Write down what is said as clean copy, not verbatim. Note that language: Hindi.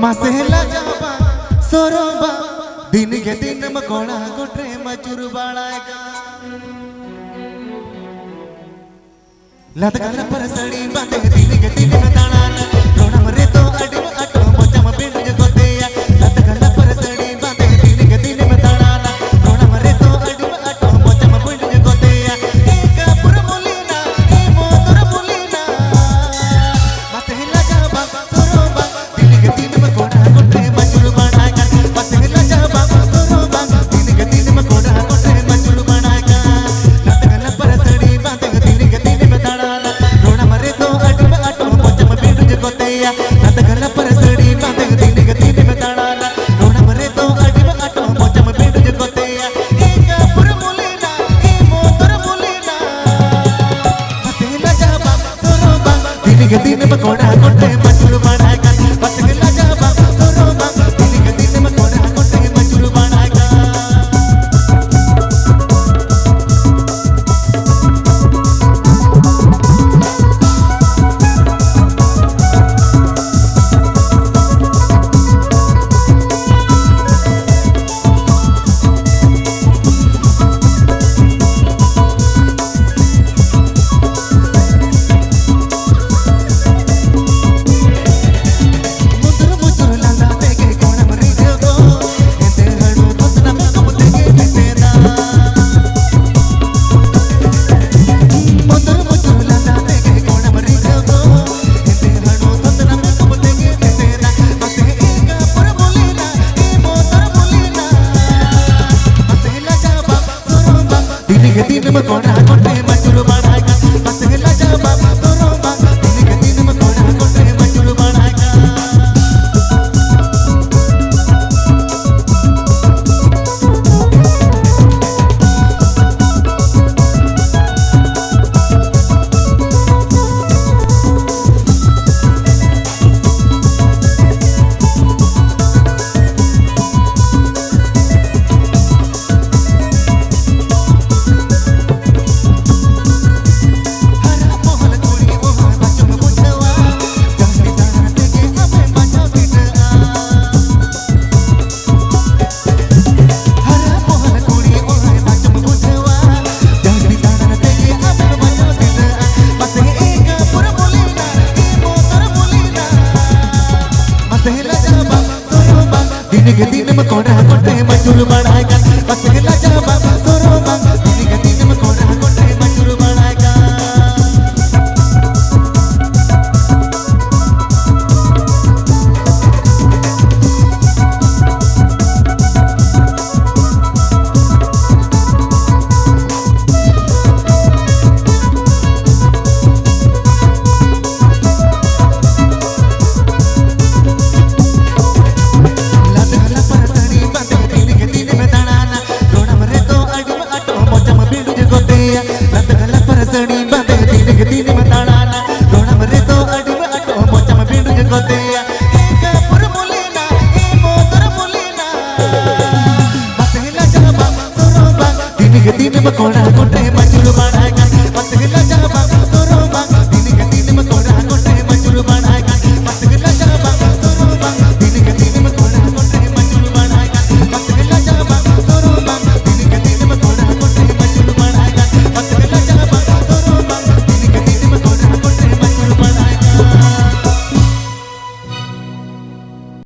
मासेला जाबा सोरोबा दिन के दिन मकोड़ा गोटे मचुर बाळाएगा लत गला पर सड़ी बाते दिन के दिन में दाना रोना मरे तो अडम अटो मोचा में पिंड जो गोतेया लत गला पर सड़ी बाते दिन के दिन में दाना रोना मरे तो अडम अटो मोचा में पिंड जो गोतेया एक पुर मुलीना ए मोतर मुलीना मासेला जाबा सोरोबा दिन के दिन में कोड़ा गोटे मचुर बाळाएगा मासेला जाबा सोरोबा दिन के दिन में कोड़ा गोटे मचुर बाळाएगा लत गला पर सड़ी बाते दिन के दिन में रोना मरे तो अटम अटो मोचा में पिंड जो गोतेया लत गला पर सड़ी बाते दिन के दिन में दाना रोना मरे तो अटम अटो मोचा में पिंड जो गोतेया एक पुर मुलीना ए मोतर मुलीना मासेला जाबा सोरोबा दिन के दिन में कोड़ा गोटे मचुर बाळाएगा मासेला जाबा सोरोबा दिन के दिन में कोड़ा गोटे मचुर बाळाएगा दिन के दिन में कोड़ा गोटे मचुर बाळाएगा मासेला जाबा सोरोबा दिन के दिन में कोड़ा गोटे मचुर बाळाएगा दिन के दिन में कोड़ा गोटे मचुर बाळाएगा